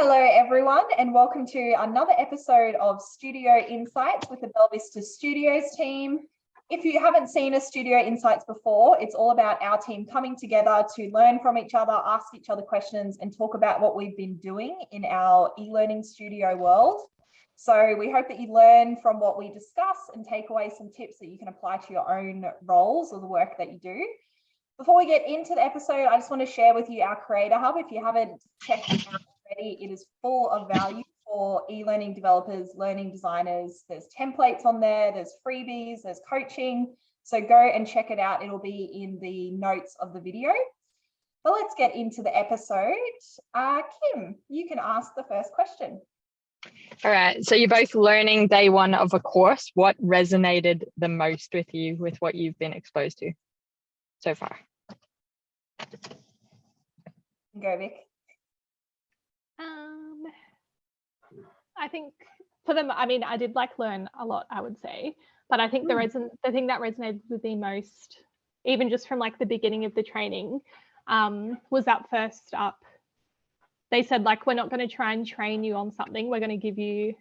Hello everyone and welcome to another episode of Studio Insights with the Belvista Studios team. If you haven't seen a Studio Insights before, it's all about our team coming together to learn from each other, ask each other questions and talk about what we've been doing in our e-learning studio world. So we hope that you learn from what we discuss and take away some tips that you can apply to your own roles or the work that you do. Before we get into the episode, I just want to share with you our Creator Hub. If you haven't checked it out already, it is full of value for e-learning developers, learning designers. There's templates on there, there's freebies, there's coaching. So go and check it out. It'll be in the notes of the video. But let's get into the episode. Kim, you can ask the first question. All right, so you're both learning day one of a course. What resonated the most with you with what you've been exposed to so far? Go, Vic. I think for them, I mean, I did learn a lot, I would say, but I think the thing that resonated with me most, even just from the beginning of the training, was that first up. They said, we're not going to try and train you on something. We're going to give you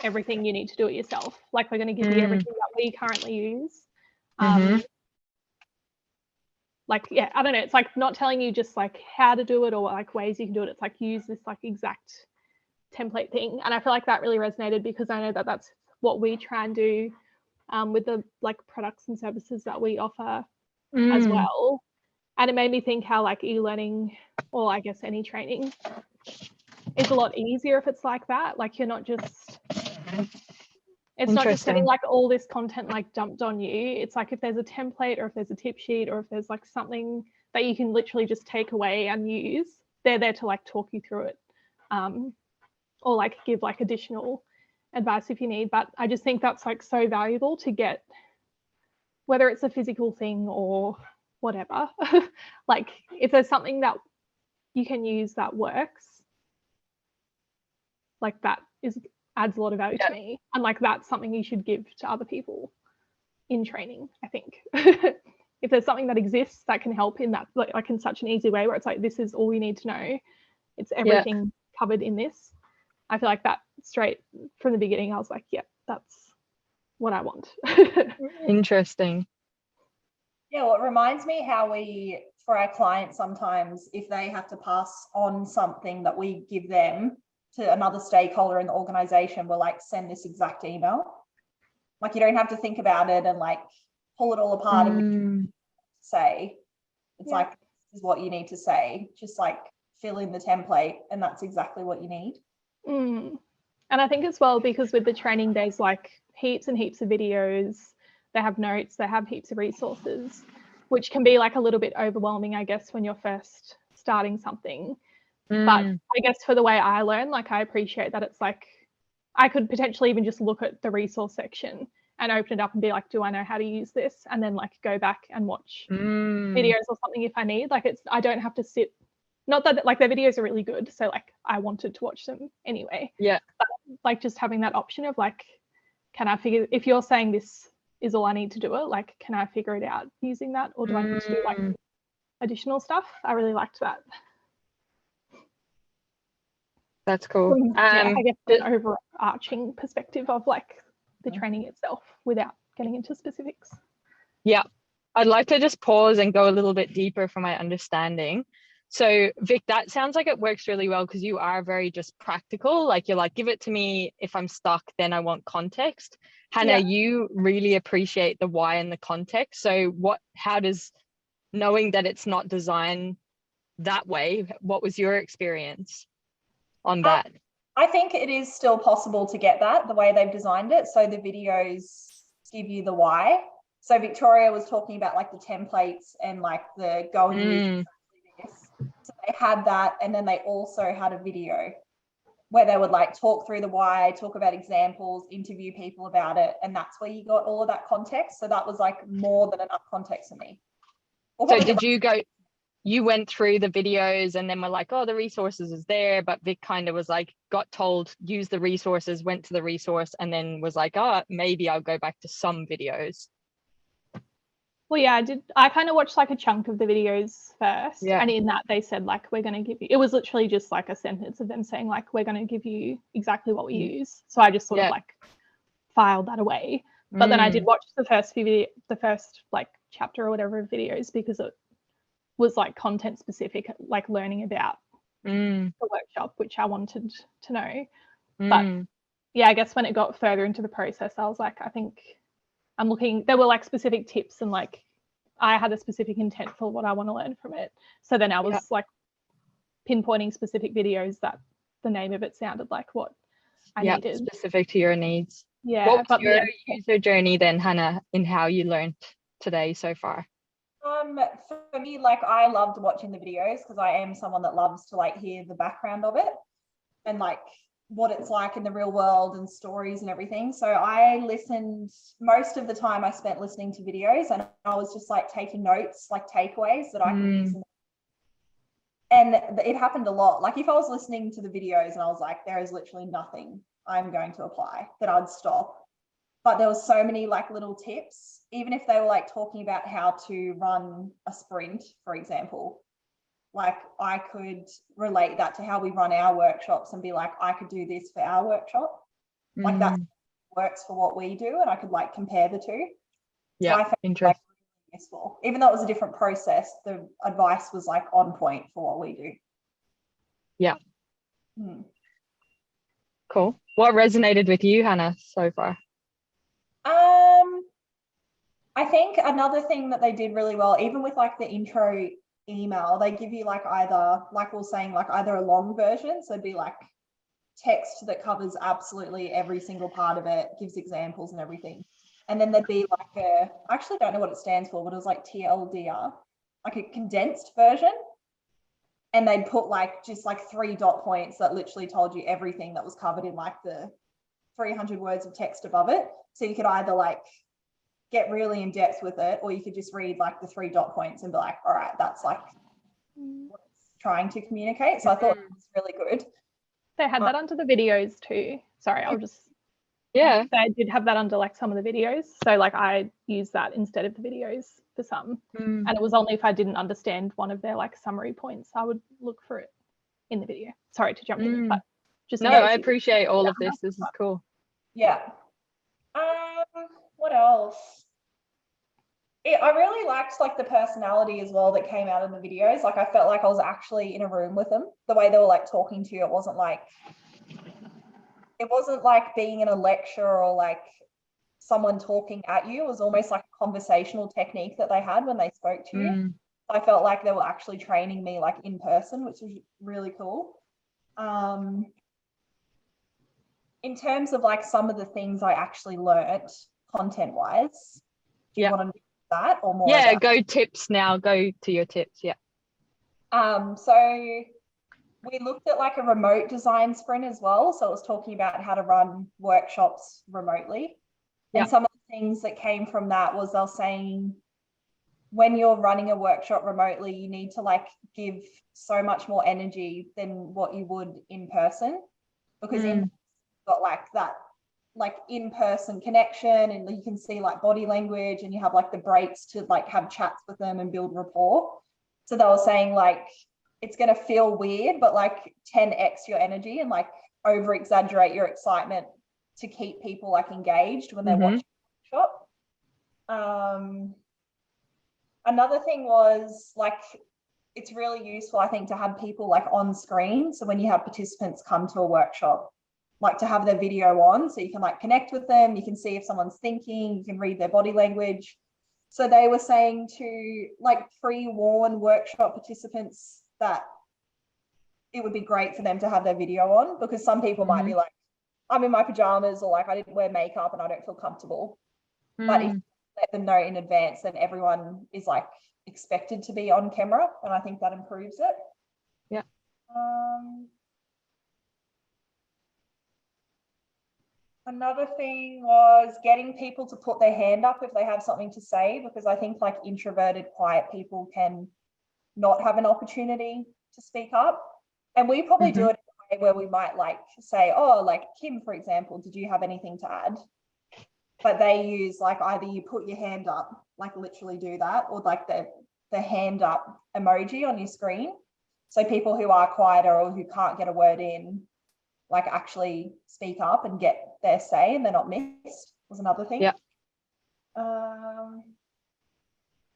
everything you need to do it yourself. We're going to give you everything that we currently use. Yeah, I don't know. It's not telling you just how to do it or ways you can do it. It's use this exact template thing. And I feel that really resonated because I know that that's what we try and do with the products and services that we offer as well. And it made me think how e-learning, or I guess any training, is a lot easier if it's like that. You're not just, it's not just getting all this content dumped on you. It's if there's a template or if there's a tip sheet or if there's something that you can literally just take away and use, they're there to talk you through it, or give additional advice if you need. But I just think that's so valuable to get, whether it's a physical thing or whatever. If there's something that you can use that works, that adds a lot of value to me, and that's something you should give to other people in training, I think. If there's something that exists that can help in that, in such an easy way where it's this is all you need to know, it's everything covered in this. I feel that straight from the beginning I was that's what I want. Interesting. Yeah, well, it reminds me how we, for our clients, sometimes if they have to pass on something that we give them to another stakeholder in the organization, we'll send this exact email. You don't have to think about it and pull it all apart and say. It's this is what you need to say. Just fill in the template and that's exactly what you need. And I think as well, because with the training days, heaps and heaps of videos, they have notes, they have heaps of resources, which can be a little bit overwhelming, I guess, when you're first starting something. But I guess for the way I learn, I appreciate that it's I could potentially even just look at the resource section and open it up and be do I know how to use this? And then go back and watch videos or something if I need. I don't have to sit, not that the videos are really good, so I wanted to watch them anyway. Yeah. But just having that option of can I figure, if you're saying this is all I need to do it, can I figure it out using that, or do I need to do additional stuff? I really liked that. That's cool. I guess an overarching perspective of the training itself without getting into specifics. Yeah, I'd like to just pause and go a little bit deeper for my understanding. So Vic, that sounds like it works really well because you are very just practical. You're give it to me. If I'm stuck, then I want context. Hannah, you really appreciate the why and the context. So how does knowing that it's not designed that way, what was your experience on that? I think it is still possible to get that the way they've designed it. So the videos give you the why. So Victoria was talking about the templates and the go and use this. So they had that, and then they also had a video where they would talk through the why, talk about examples, interview people about it, and that's where you got all of that context. So that was more than enough context for me. So did you went through the videos and then were oh, the resources is there, but Vic kind of was got told use the resources, went to the resource, and then was oh, maybe I'll go back to some videos? Well, yeah, I kind of watched like a chunk of the videos first. Yeah. And in that they said like, we're going to give you, it was literally just like a sentence of them saying like, we're going to give you exactly what we use. So I just sort of like filed that away. But then I did watch the first like chapter or whatever of videos because it was like content specific, like learning about the workshop, which I wanted to know. But yeah, I guess when it got further into the process, I was like, I think I'm looking, there were like specific tips and like I had a specific intent for what I want to learn from it. So then I was like pinpointing specific videos that the name of it sounded like what I needed. Specific to your needs. Yeah. What was your user journey then, Hannah, in how you learned today so far? For me, like I loved watching the videos because I am someone that loves to like hear the background of it and like what it's like in the real world and stories and everything. So I listened, most of the time I spent listening to videos and I was just like taking notes, like takeaways that I could use. And it happened a lot. Like if I was listening to the videos and I was like, there is literally nothing I'm going to apply, that I'd stop. But there was so many like little tips, even if they were like talking about how to run a sprint, for example. Like I could relate that to how we run our workshops and be like, I could do this for our workshop. Like that works for what we do, and I could like compare the two. Yeah, so I found interesting. like really useful. Even though it was a different process, the advice was like on point for what we do. Yeah. Cool. What resonated with you, Hannah, so far? I think another thing that they did really well, even with like the intro email, they give you like either, like we were saying, like either a long version, so it'd be like text that covers absolutely every single part of it, gives examples and everything. And then there'd be like I actually don't know what it stands for, but it was like TLDR, like a condensed version. And they'd put like just like 3 dot points that literally told you everything that was covered in like the 300 words of text above it. So you could either like get really in depth with it, or you could just read like the 3 dot points and be like, all right, that's like what it's trying to communicate. So I thought it was really good. They had that under the videos too. Sorry, I'll just they did have that under like some of the videos. So like I used that instead of the videos for some. And it was only if I didn't understand one of their like summary points, I would look for it in the video. Sorry to jump in, but just I appreciate all of this. This is cool. Yeah. What else? I really liked like the personality as well that came out in the videos. Like I felt like I was actually in a room with them. The way they were like talking to you, it wasn't like being in a lecture or like someone talking at you. It was almost like a conversational technique that they had when they spoke to you. I felt like they were actually training me like in person, which was really cool. In terms of like some of the things I actually learnt content wise, do you want to do that or more? Yeah, go tips now. Go to your tips. Yeah. So we looked at like a remote design sprint as well. So it was talking about how to run workshops remotely. And some of the things that came from that was they're saying when you're running a workshop remotely, you need to like give so much more energy than what you would in person, because you've got like that like in-person connection, and you can see like body language, and you have like the breaks to like have chats with them and build rapport. So they were saying like it's going to feel weird, but like 10x your energy and like over exaggerate your excitement to keep people like engaged when they're watching the workshop. Another thing was like it's really useful, I think, to have people like on screen. So when you have participants come to a workshop, like to have their video on so you can like connect with them, you can see if someone's thinking, you can read their body language. So they were saying to like pre-warn workshop participants that it would be great for them to have their video on, because some people might be like, I'm in my pajamas, or like I didn't wear makeup and I don't feel comfortable. But if you let them know in advance, then everyone is like expected to be on camera, and I think that improves it. Yeah. Another thing was getting people to put their hand up if they have something to say, because I think like introverted, quiet people can not have an opportunity to speak up. And we probably do it in a way where we might like say, oh, like Kim, for example, did you have anything to add? but they use like either you put your hand up, like literally do that, or like the hand up emoji on your screen. So people who are quieter or who can't get a word in, like actually speak up and get their say and they're not missed, was another thing. Yeah.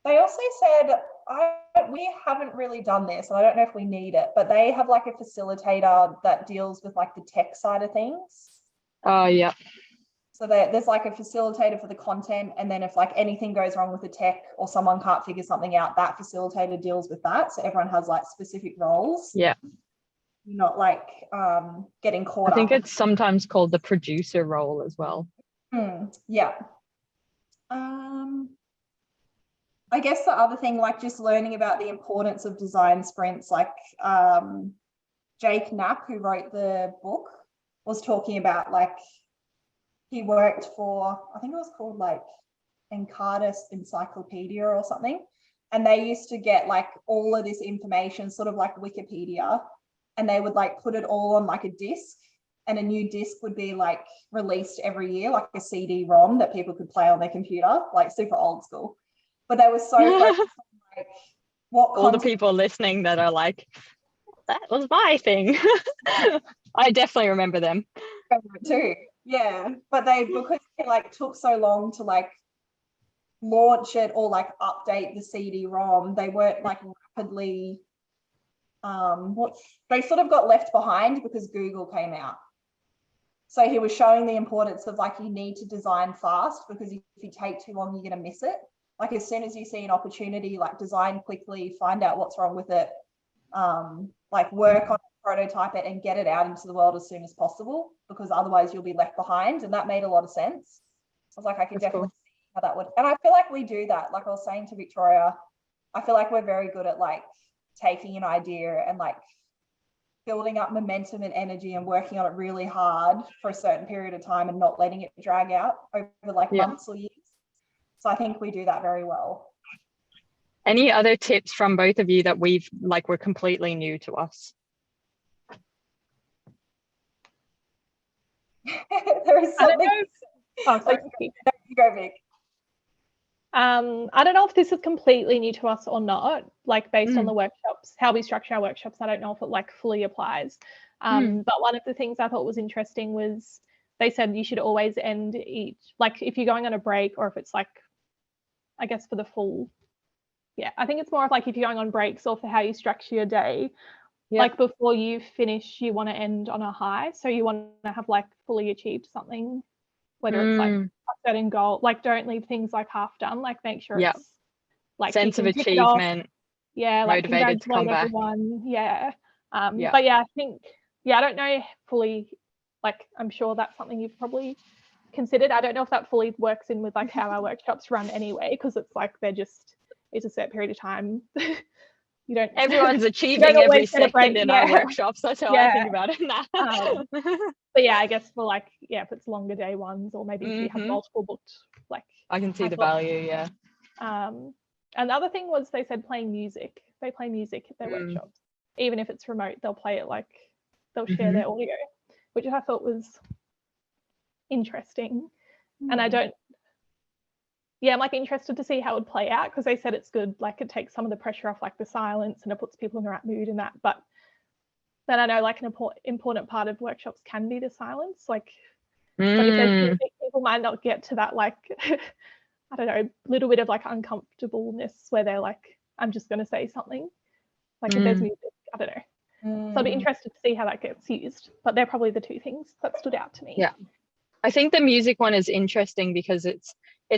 They also said, we haven't really done this, and I don't know if we need it, but they have like a facilitator that deals with like the tech side of things. Oh, yeah. So there's like a facilitator for the content, and then if like anything goes wrong with the tech or someone can't figure something out, that facilitator deals with that. So everyone has like specific roles. Yeah. You're not like getting caught up. I think it's sometimes called the producer role as well. Yeah. I guess the other thing, like just learning about the importance of design sprints, like Jake Knapp, who wrote the book, was talking about like he worked for, I think it was called like Encarta's Encyclopedia or something. And they used to get like all of this information, sort of like Wikipedia, and they would like put it all on like a disc, and a new disc would be like released every year, like a CD-ROM that people could play on their computer, like super old school. But they were so focused on like what all the people listening that are like, that was my thing. I definitely remember them too. Yeah, but because it like took so long to like launch it or like update the CD-ROM, they weren't like rapidly they sort of got left behind because Google came out. So he was showing the importance of like you need to design fast, because if you take too long, you're going to miss it. Like as soon as you see an opportunity, like design quickly, find out what's wrong with it, like work on it, prototype it, and get it out into the world as soon as possible, because otherwise you'll be left behind. And that made a lot of sense. I was like, I can definitely see how that would. And I feel like we do that. Like I was saying to Victoria, I feel like we're very good at like taking an idea and like building up momentum and energy and working on it really hard for a certain period of time and not letting it drag out over like months or years. So I think we do that very well. Any other tips from both of you that were completely new to us? There is something. Oh, sorry. You go, Vic. I don't know if this is completely new to us or not, like based on the workshops, how we structure our workshops. I don't know if it like fully applies. But one of the things I thought was interesting was they said you should always end each, like if you're going on a break, or if it's like, I guess for the full, I think it's more of like if you're going on breaks or for how you structure your day, like before you finish, you want to end on a high. So you want to have like fully achieved something, whether it's like a certain goal, like don't leave things like half done, like make sure it's like sense of achievement, like motivated to come back. But I think I don't know fully, like I'm sure that's something you've probably considered. I don't know if that fully works in with like how our workshops run anyway, because it's like it's a set period of time. You don't, everyone's achieving every second in our workshops. That's how I think about it now. But I guess for like if it's longer day ones, or maybe if you have multiple booked, like I can see the value. And the other thing was they said playing music. They play music at their workshops, even if it's remote. They'll play it, like they'll share their audio, which I thought was interesting. And I don't. I'm like interested to see how it would play out, because they said it's good, like it takes some of the pressure off like the silence, and it puts people in the right mood and that. But then I know like an important part of workshops can be the silence, like but if there's music, people might not get to that like I don't know, little bit of like uncomfortableness where they're like, I'm just going to say something, like if there's music, I don't know. So I'd be interested to see how that gets used, but they're probably the two things that stood out to me. I think the music one is interesting because it's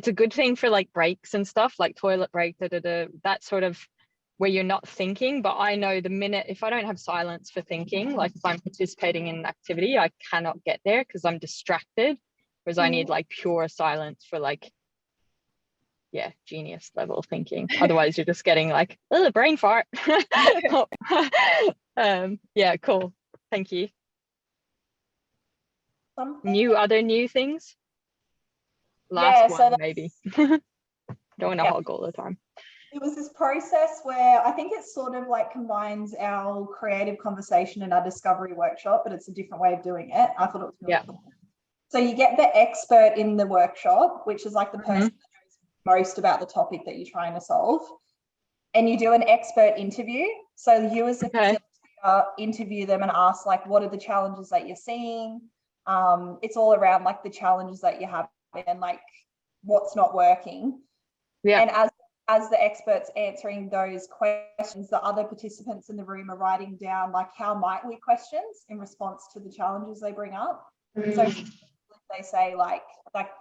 a good thing for like breaks and stuff, like toilet break, that sort of where you're not thinking. But I know the minute, if I don't have silence for thinking, like if I'm participating in an activity, I cannot get there because I'm distracted, whereas I need like pure silence for like, genius level thinking. Otherwise you're just getting like, oh, brain fart. Cool. Thank you. Other new things? Last one, maybe. Don't want to hog all the time. It was this process where I think it sort of like combines our creative conversation and our discovery workshop, but it's a different way of doing it. I thought it was really cool. So you get the expert in the workshop, which is like the person that knows most about the topic that you're trying to solve. And you do an expert interview. So you as a facilitator interview them and ask like, what are the challenges that you're seeing? It's all around like the challenges that you have and like what's not working. Yeah. And as the experts answering those questions, the other participants in the room are writing down like how might we questions in response to the challenges they bring up. So they say like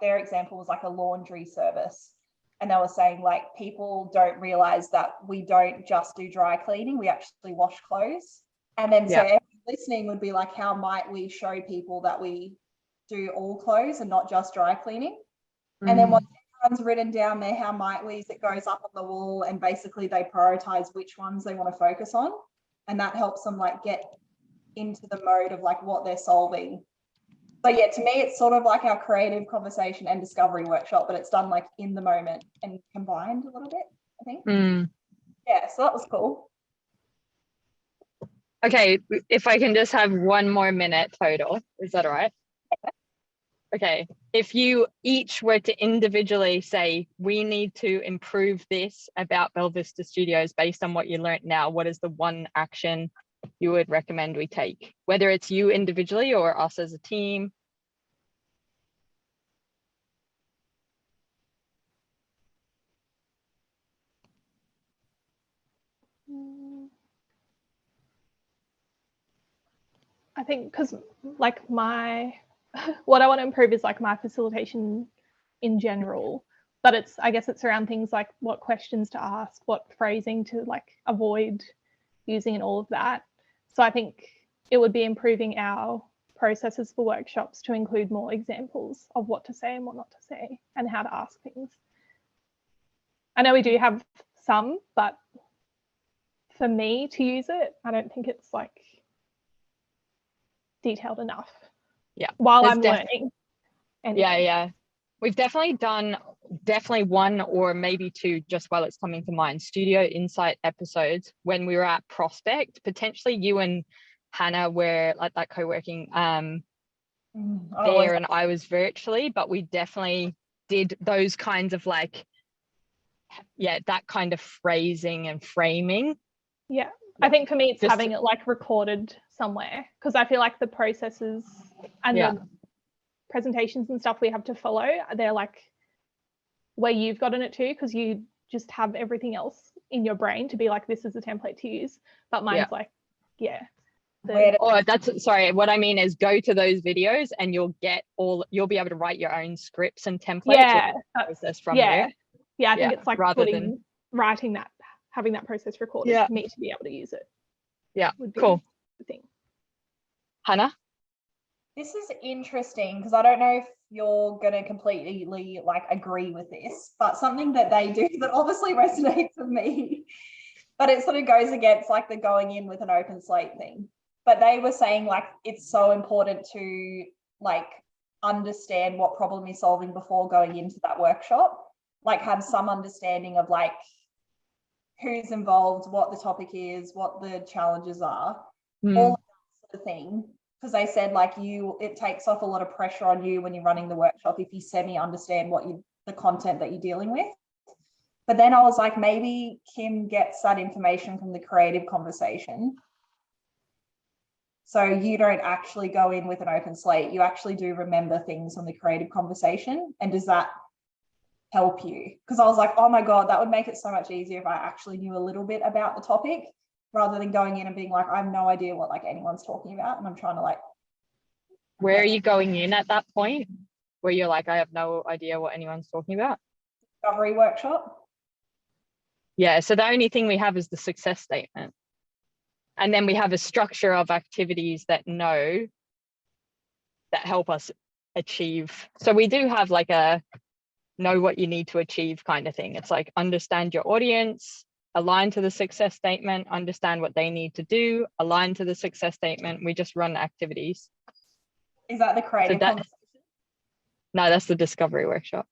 their example was like a laundry service. And they were saying like people don't realize that we don't just do dry cleaning, we actually wash clothes. And then so everyone listening would be like, how might we show people that we do all clothes and not just dry cleaning? And then once everyone's written down there, how might we, it goes up on the wall and basically they prioritize which ones they want to focus on. And that helps them like get into the mode of like what they're solving. So yeah, to me, it's sort of like our creative conversation and discovery workshop, but it's done like in the moment and combined a little bit, I think. Yeah, so that was cool. Okay, if I can just have 1 more minute total, is that all right? Yeah. Okay, if you each were to individually say, we need to improve this about Belvista Studios based on what you learned now, what is the one action you would recommend we take? Whether it's you individually or us as a team. I think because like what I want to improve is like my facilitation in general, but I guess it's around things like what questions to ask, what phrasing to like avoid using and all of that. So I think it would be improving our processes for workshops to include more examples of what to say and what not to say and how to ask things. I know we do have some, but for me to use it, I don't think it's like detailed enough. Yeah. While I'm learning. Anyway. Yeah. We've definitely done one or maybe two, just while it's coming to mind, Studio Insight episodes when we were at Prospect. Potentially you and Hannah were like that co-working there and I was virtually, but we definitely did those kinds of like, that kind of phrasing and framing. Yeah. I think for me, it's just having it like recorded somewhere, because I feel like the processes and the presentations and stuff we have to follow, they're like where you've gotten it to, because you just have everything else in your brain to be like, this is a template to use. But mine's like, sorry, what I mean is go to those videos and you'll be able to write your own scripts and templates process from there. I think it's like writing that, having that process recorded for me to be able to use it. Yeah, cool. The thing. Hannah? This is interesting because I don't know if you're going to completely like agree with this, but something that they do that obviously resonates with me, but it sort of goes against like the going in with an open slate thing. But they were saying like it's so important to like understand what problem you're solving before going into that workshop, like have some understanding of like who's involved, what the topic is, what the challenges are, all that sort of thing. Because they said like it takes off a lot of pressure on you when you're running the workshop if you semi-understand the content that you're dealing with. But then I was like, maybe Kim gets that information from the creative conversation. So you don't actually go in with an open slate. You actually do remember things from the creative conversation. And does that help you? Because I was like, oh my God, that would make it so much easier if I actually knew a little bit about the topic, rather than going in and being like, I have no idea what like anyone's talking about. And I'm trying to like. Where are you going in at that point? Where you're like, I have no idea what anyone's talking about? Discovery workshop. Yeah, so the only thing we have is the success statement. And then we have a structure of activities that help us achieve. So we do have like a know what you need to achieve kind of thing. It's like understand your audience, align to the success statement, understand what they need to do, align to the success statement. We just run activities. Is that the creative conversation? No, that's the discovery workshop.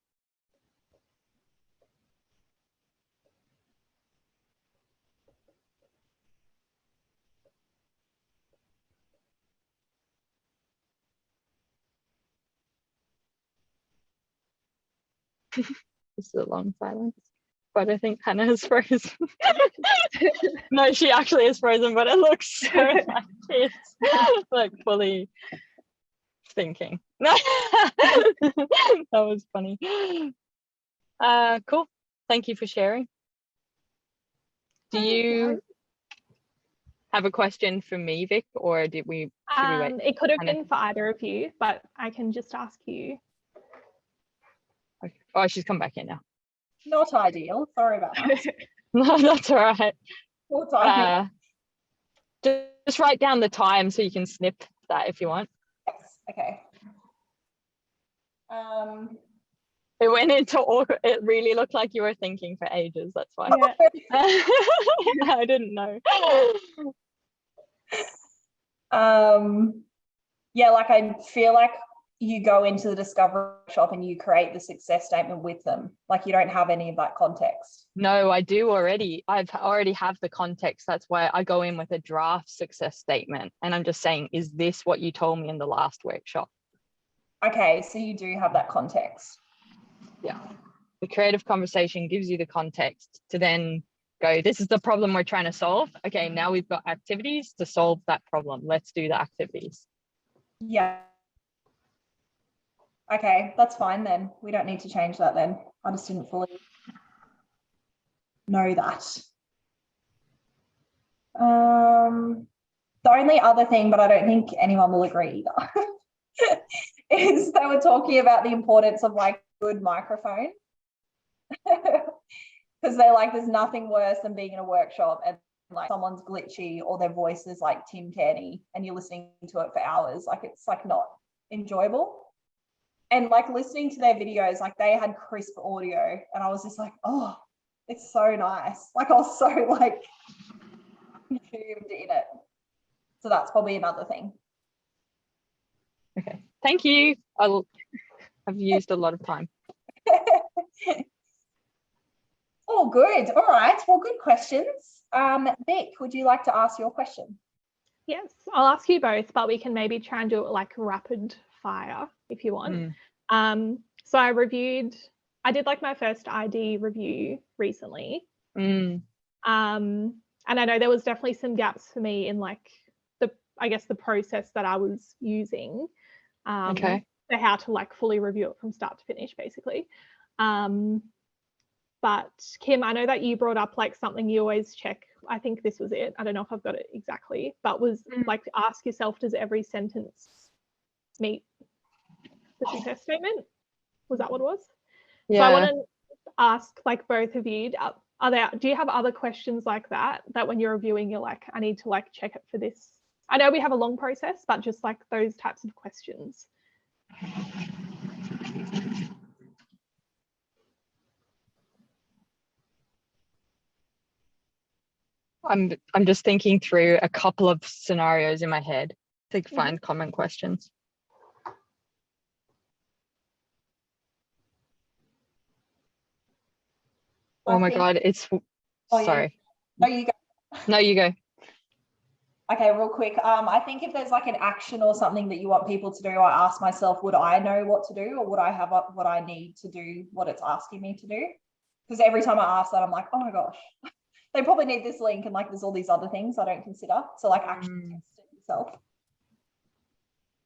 This is a long silence. But I think Hannah is frozen. No, she actually is frozen, but it looks so like she's like fully thinking. That was funny. Cool. Thank you for sharing. Do you have a question for me, Vic, or should we wait? It could have been for either of you, but I can just ask you. Okay. Oh, she's come back in now. Not ideal. Sorry about that. No, that's all right. Poor timing. Just write down the time so you can snip that if you want. Yes. Okay. It went into awkward. It really looked like you were thinking for ages. That's why. Yeah. I didn't know. Yeah, like I feel like you go into the discovery workshop and you create the success statement with them. Like you don't have any of that context. No, I do already. I've already have the context. That's why I go in with a draft success statement. And I'm just saying, is this what you told me in the last workshop? Okay, so you do have that context. Yeah. The creative conversation gives you the context to then go, this is the problem we're trying to solve. Okay, now we've got activities to solve that problem. Let's do the activities. Yeah. Okay, that's fine then. We don't need to change that then. I just didn't fully know that. The only other thing, but I don't think anyone will agree either, is they were talking about the importance of like good microphone. Because they're like, there's nothing worse than being in a workshop and like someone's glitchy or their voice is like Tim Canny and you're listening to it for hours. Like it's like not enjoyable. And like listening to their videos, like they had crisp audio and I was just like, oh, it's so nice. Like I was so like consumed in it. So that's probably another thing. Okay, thank you. I've used a lot of time. Oh, good. All right. Well, good questions. Vic, would you like to ask your question? Yes, I'll ask you both, but we can maybe try and do it like rapid fire if you want. So I did like my first ID review recently. And I know there was definitely some gaps for me in like the process that I was using Okay. for how to like fully review it from start to finish, basically. But Kim, I know that you brought up like something you always check. I think this was it. I don't know if I've got it exactly, but was like to ask yourself, does every sentence meet the success statement? Was that what it was? Yeah. So I want to ask like both of you, do you have other questions like that when you're reviewing, you're like, I need to like check it for this? I know we have a long process, but just like those types of questions. I'm just thinking through a couple of scenarios in my head to find common questions. Oh my God, it's sorry. No, you go. No, you go. Okay, real quick. I think if there's like an action or something that you want people to do, I ask myself, would I know what to do or would I have what I need to do, what it's asking me to do? Because every time I ask that, I'm like, oh my gosh, they probably need this link and like there's all these other things I don't consider. So like actually test it yourself.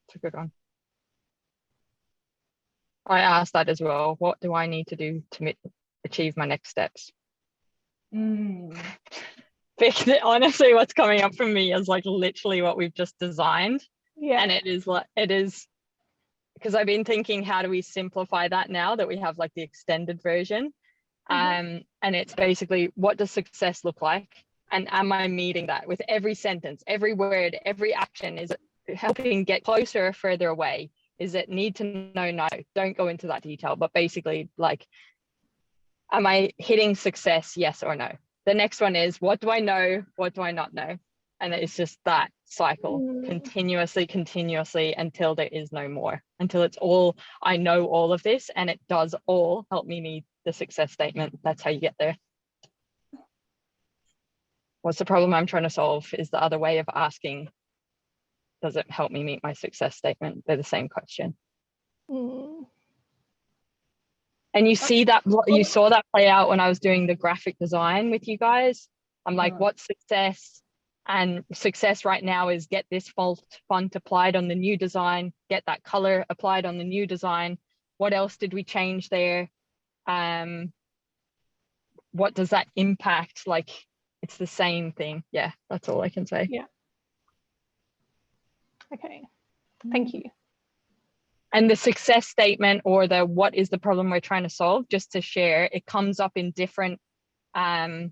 It's a good one. I asked that as well. What do I need to do to achieve my next steps? Honestly, what's coming up for me is like literally what we've just designed. Yeah. And it is because I've been thinking, how do we simplify that now that we have like the extended version? And it's basically, what does success look like? And am I meeting that with every sentence, every word, every action? Is it helping get closer or further away? Is it need to know? No, don't go into that detail, but basically like, am I hitting success? Yes or no? The next one is, what do I know? What do I not know? And it's just that cycle continuously until there is no more, until it's all, I know all of this and it does all help me meet the success statement. That's how you get there. What's the problem I'm trying to solve is the other way of asking, does it help me meet my success statement? They're the same question. And you see that, you saw that play out when I was doing the graphic design with you guys. I'm like, what's success? And success right now is get this font applied on the new design, get that color applied on the new design. What else did we change there? What does that impact? Like, it's the same thing. Yeah, that's all I can say. Yeah. Okay, thank you. And the success statement, or the what is the problem we're trying to solve, just to share, it comes up in different, I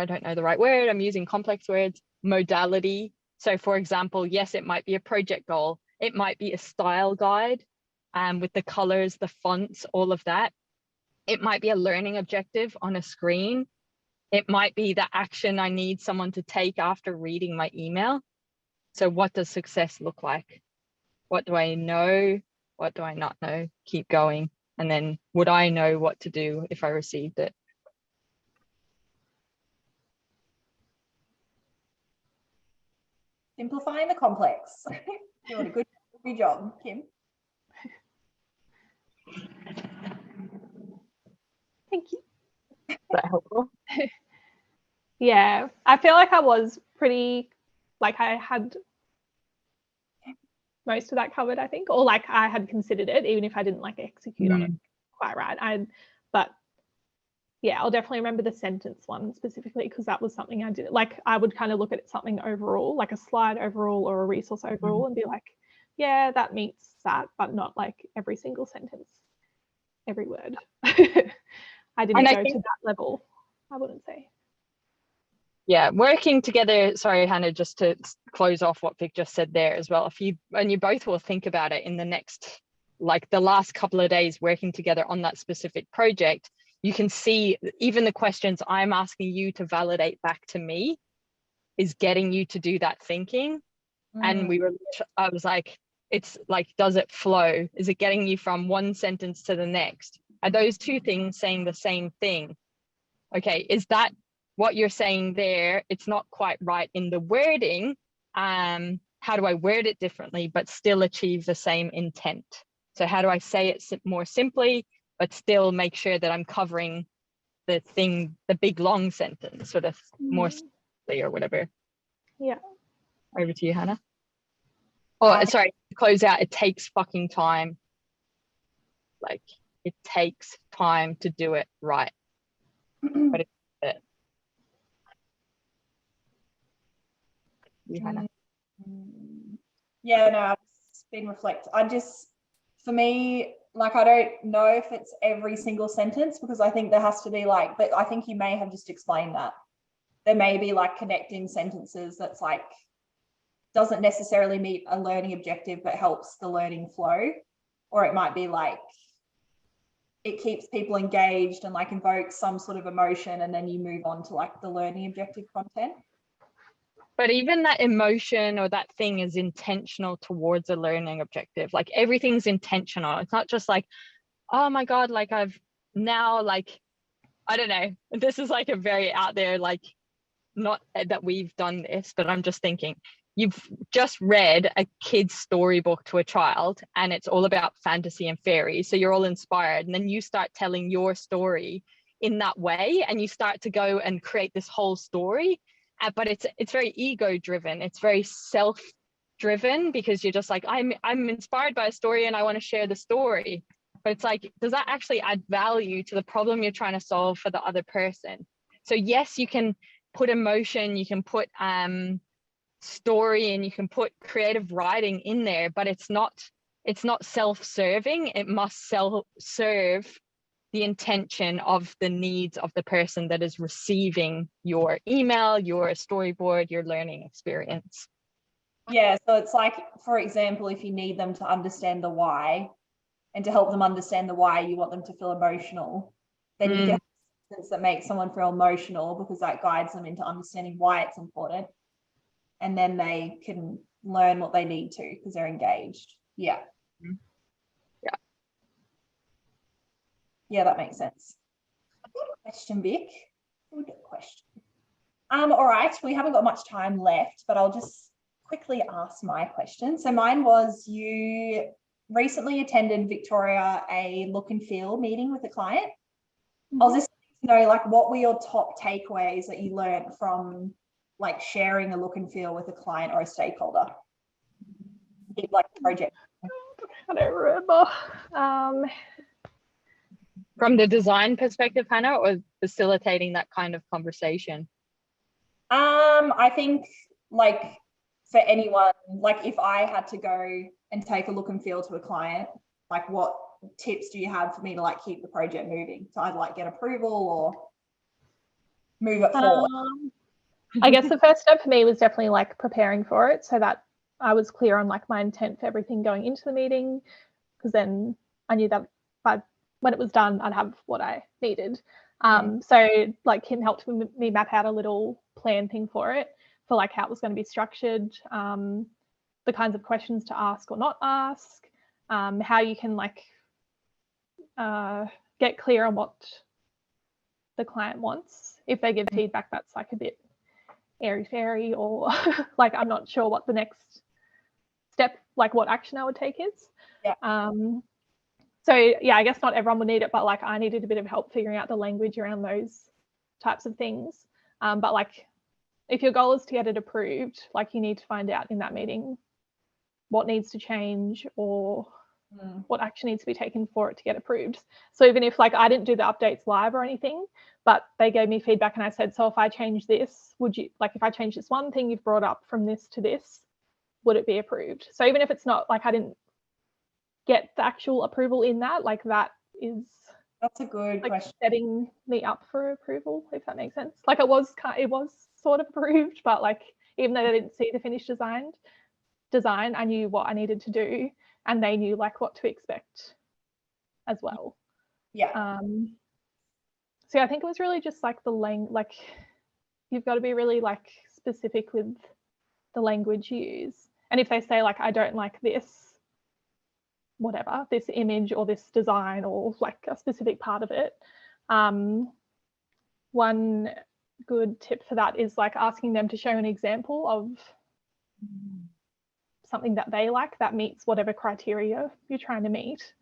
don't know the right word, I'm using complex words, modality. So for example, yes, it might be a project goal. It might be a style guide with the colors, the fonts, all of that. It might be a learning objective on a screen. It might be the action I need someone to take after reading my email. So what does success look like? What do I know? What do I not know? Keep going. And then would I know what to do if I received it? Simplifying the complex. Doing a good job, Kim. Thank you. Is that helpful? Yeah, I feel like I was pretty, like I had most of that covered, I think, or like I had considered it, even if I didn't like execute on it quite right. But yeah, I'll definitely remember the sentence one specifically, because that was something I did. Like I would kind of look at something overall, like a slide overall or a resource overall, and be like, yeah, that meets that, but not like every single sentence, every word. I didn't go to that level, I wouldn't say. Yeah, working together, sorry, Hannah, just to close off what Vic just said there as well. And you both will think about it in the next, like the last couple of days working together on that specific project, you can see even the questions I'm asking you to validate back to me is getting you to do that thinking. And I was like, it's like, does it flow? Is it getting you from one sentence to the next? Are those two things saying the same thing? Okay, is that what you're saying there? It's not quite right in the wording. How do I word it differently, but still achieve the same intent? So how do I say it more simply, but still make sure that I'm covering the thing, the big long sentence, sort of more simply or whatever. Yeah. Over to you, Hannah. Oh, sorry, to close out, it takes fucking time. Like, it takes time to do it right. But it's it. You, Hannah. Yeah, no, I've just been reflecting. For me, like, I don't know if it's every single sentence, because I think there has to be like, but I think you may have just explained that. There may be like connecting sentences that's like, doesn't necessarily meet a learning objective, but helps the learning flow. Or it might be like, it keeps people engaged and like invokes some sort of emotion, and then you move on to like the learning objective content. But even that emotion or that thing is intentional towards a learning objective. Like everything's intentional. It's not just like, oh my God, like I've now like, I don't know, this is like a very out there, like not that we've done this, but I'm just thinking, you've just read a kid's storybook to a child and it's all about fantasy and fairies. So you're all inspired, and then you start telling your story in that way, and you start to go and create this whole story. But it's very ego driven. It's very self driven, because you're just like, I'm inspired by a story and I want to share the story. But it's like, does that actually add value to the problem you're trying to solve for the other person? So yes, you can put emotion, you can put story, and you can put creative writing in there, but it's not self-serving. It must serve the intention of the needs of the person that is receiving your email, your storyboard, your learning experience. Yeah, so it's like, for example, if you need them to understand the why, and to help them understand the why, you want them to feel emotional, then you can have a sentence that makes someone feel emotional, because that guides them into understanding why it's important. And then they can learn what they need to, because they're engaged. Yeah. Yeah, that makes sense. Good question, Vic. Good question. All right, we haven't got much time left, but I'll just quickly ask my question. So mine was, you recently attended Victoria a look and feel meeting with a client. I was just wanting to know, like, what were your top takeaways that you learned from like sharing a look and feel with a client or a stakeholder? Like project. I don't remember. From the design perspective, Hannah, or facilitating that kind of conversation? I think like for anyone, like if I had to go and take a look and feel to a client, like what tips do you have for me to like keep the project moving? So I'd like get approval or move it forward. I guess the first step for me was definitely like preparing for it, so that I was clear on like my intent for everything going into the meeting, because then I knew that when it was done, I'd have what I needed. So like Kim helped me map out a little plan thing for it, for like how it was going to be structured, the kinds of questions to ask or not ask, how you can like get clear on what the client wants. If they give feedback that's like a bit airy-fairy, or like I'm not sure what the next step, like what action I would take is. So yeah, I guess not everyone would need it, but like I needed a bit of help figuring out the language around those types of things. But like if your goal is to get it approved, like you need to find out in that meeting what needs to change or what action needs to be taken for it to get approved. So even if like I didn't do the updates live or anything, but they gave me feedback and I said, so if I change this, would you, like if I change this one thing you've brought up from this to this, would it be approved? So even if it's not like I didn't get the actual approval in that, like that's a good like question. setting me up for approval, if that makes sense. Like it was sort of approved, but like even though they didn't see the finished design, I knew what I needed to do, and they knew like what to expect as well. So I think it was really just like like you've got to be really like specific with the language you use. And if they say like I don't like this, whatever, this image or this design or like a specific part of it, one good tip for that is like asking them to show an example of something that they like that meets whatever criteria you're trying to meet,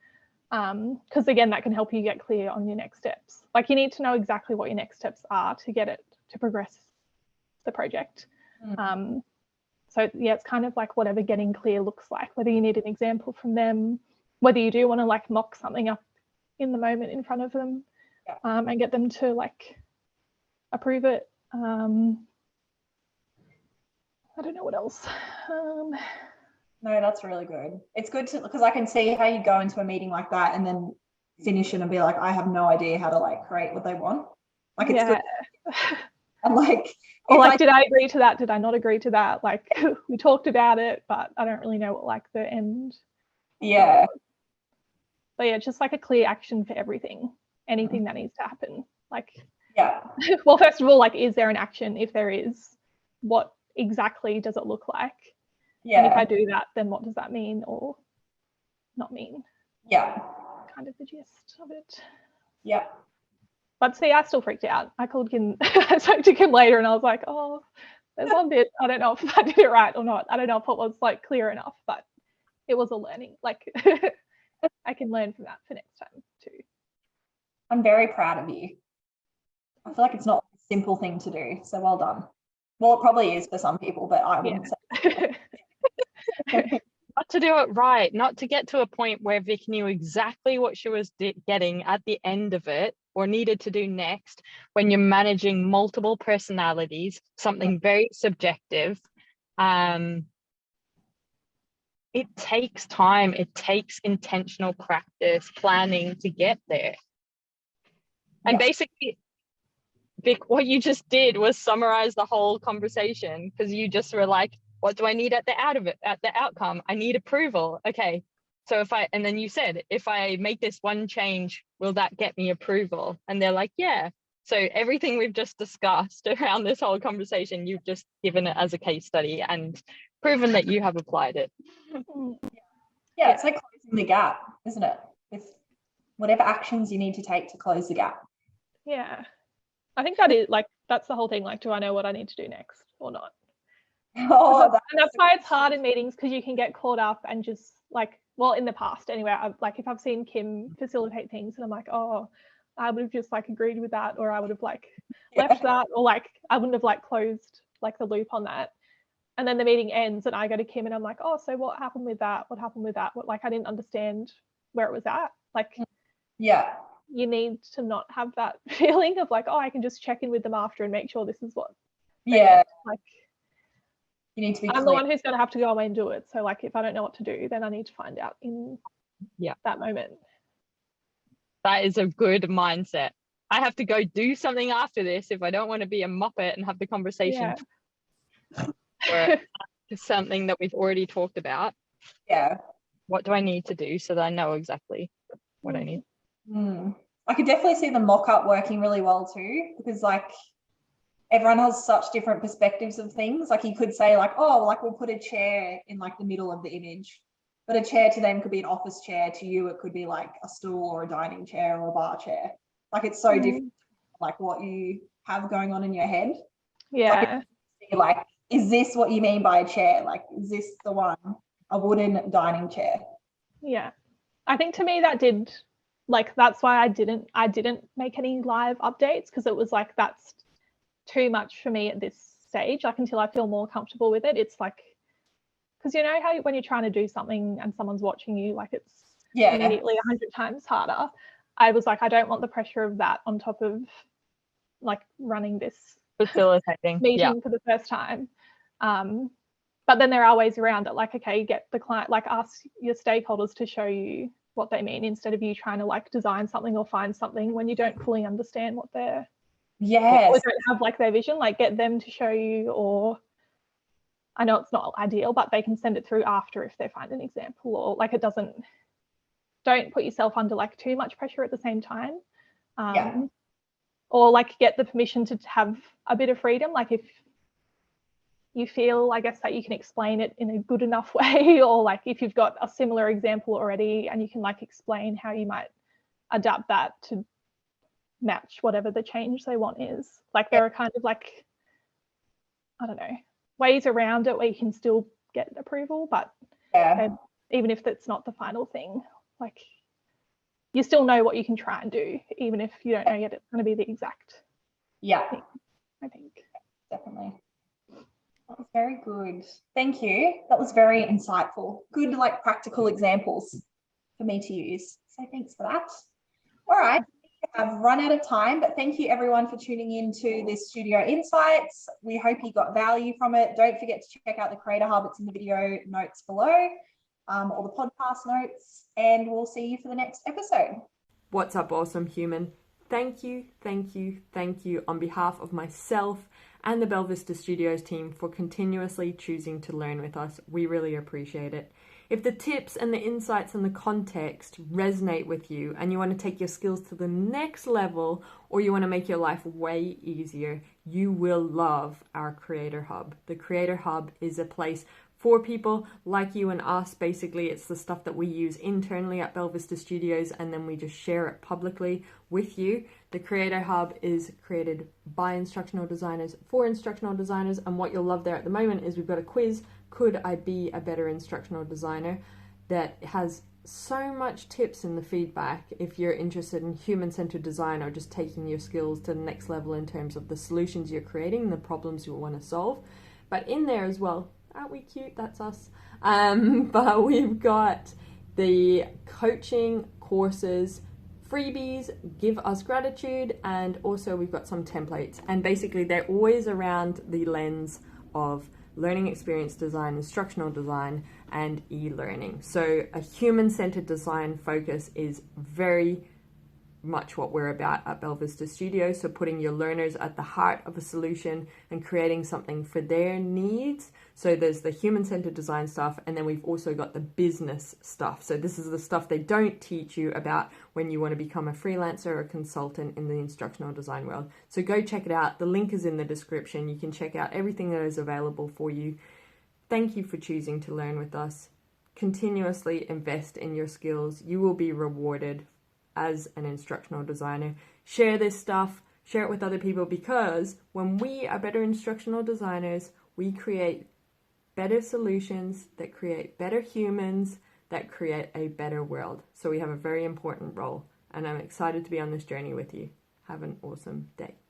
because again that can help you get clear on your next steps. Like you need to know exactly what your next steps are to get it to progress the project. So yeah, it's kind of like whatever getting clear looks like, whether you need an example from them, whether you do want to like mock something up in the moment in front of them, and get them to like approve it. I don't know what else. No, that's really good. It's good to, because I can see how you go into a meeting like that and then finish it and be like, I have no idea how to like create what they want. Like it's good. And like, or like, did I agree to that? Did I not agree to that? Like we talked about it, but I don't really know what like the end. Yeah. But yeah, just like a clear action for everything, anything that needs to happen. Like, well, first of all, like, is there an action? If there is, what exactly does it look like? And if I do that, then what does that mean or not mean? Kind of the gist of it. But see, I still freaked out. I called Kim, I spoke to Kim later and I was like, oh, there's one bit, I don't know if I did it right or not. I don't know if it was like clear enough, but it was a learning. Like I can learn from that for next time too. I'm very proud of you. I feel like it's not a simple thing to do. So well done. Well, it probably is for some people, but I wouldn't say. Not to do it right, not to get to a point where Vic knew exactly what she was getting at the end of it or needed to do next. When you're managing multiple personalities, something very subjective, it takes time, it takes intentional practice, planning to get there. And basically, Vic, what you just did was summarize the whole conversation, because you just were like, what do I need at the outcome? I need approval. Okay. So and then you said, if I make this one change, will that get me approval? And they're like, yeah. So everything we've just discussed around this whole conversation, you've just given it as a case study and proven that you have applied it. Yeah, it's like closing the gap, isn't it? With whatever actions you need to take to close the gap. Yeah. I think that is like, that's the whole thing. Like, do I know what I need to do next or not? Oh, and that's why it's hard in meetings, because you can get caught up and just like well, in the past anyway, like if I've seen Kim facilitate things and I'm like, oh, I would have just like agreed with that, or I would have like left that, or like I wouldn't have like closed like the loop on that. And then the meeting ends and I go to Kim and I'm like, oh, so what happened with that? What happened with that? What, like I didn't understand where it was at. Like, yeah, you need to not have that feeling of like, oh, I can just check in with them after and make sure this is what. Yeah. Like, you need to be I'm clear. the one who's going to have to go away and do it. So like, if I don't know what to do, then I need to find out in that moment. That is a good mindset. I have to go do something after this if I don't want to be a muppet and have the conversation or something that we've already talked about. Yeah. What do I need to do so that I know exactly what I need? I could definitely see the mock-up working really well too, because like everyone has such different perspectives of things. Like you could say like, oh, like we'll put a chair in like the middle of the image, but a chair to them could be an office chair. To you, it could be like a stool or a dining chair or a bar chair. Like it's so different, like what you have going on in your head. Yeah. Like, is this what you mean by a chair? Like, is this the one, a wooden dining chair? Yeah. I think to me that did, like, that's why I didn't make any live updates, because it was like, that's too much for me at this stage. Like until I feel more comfortable with it, it's like, because you know how when you're trying to do something and someone's watching you, like it's immediately 100 times harder. I was like, I don't want the pressure of that on top of like running this facilitating meeting for the first time. But then there are ways around it. Like, okay, get the client, like ask your stakeholders to show you what they mean instead of you trying to like design something or find something when you don't fully understand what they're or don't have like their vision. Like get them to show you, or I know it's not ideal, but they can send it through after if they find an example, or like don't put yourself under like too much pressure at the same time. Or like get the permission to have a bit of freedom. Like if you feel, I guess, that you can explain it in a good enough way, or like if you've got a similar example already and you can like explain how you might adapt that to match whatever the change they want is. Like there are kind of like, I don't know, ways around it where you can still get approval, but even if that's not the final thing, like you still know what you can try and do, even if you don't know yet it's going to be the exact thing, I think. Definitely. That was very good. Thank you. That was very insightful. Good, like practical examples for me to use. So thanks for that. All right. I've run out of time, but thank you everyone for tuning in to this Studio Insights. We hope you got value from it. Don't forget to check out the Creator Hub. It's in the video notes below, or the podcast notes, and we'll see you for the next episode. What's up, awesome human? Thank you on behalf of myself and the Belvista Studios team for continuously choosing to learn with us. We really appreciate it. If the tips and the insights and the context resonate with you and you want to take your skills to the next level, or you want to make your life way easier, you will love our Creator Hub. The Creator Hub is a place for people like you and us. Basically, it's the stuff that we use internally at Belvista Studios, and then we just share it publicly with you. The Creator Hub is created by instructional designers for instructional designers, and what you'll love there at the moment is we've got a quiz, Could I Be a Better Instructional Designer, that has so much tips in the feedback if you're interested in human-centered design or just taking your skills to the next level in terms of the solutions you're creating, the problems you want to solve. But in there as well, aren't we cute? That's us. But we've got the coaching courses, freebies, give us gratitude, and also we've got some templates. And basically they're always around the lens of learning experience design, instructional design, and e-learning. So a human-centered design focus is very much what we're about at Belvista Studios. So putting your learners at the heart of a solution and creating something for their needs. So there's the human-centered design stuff, and then we've also got the business stuff. So this is the stuff they don't teach you about when you want to become a freelancer or a consultant in the instructional design world. So go check it out. The link is in the description. You can check out everything that is available for you. Thank you for choosing to learn with us. Continuously invest in your skills. You will be rewarded as an instructional designer. Share this stuff, share it with other people, because when we are better instructional designers, we create better solutions that create better humans that create a better world. So we have a very important role, and I'm excited to be on this journey with you. Have an awesome day.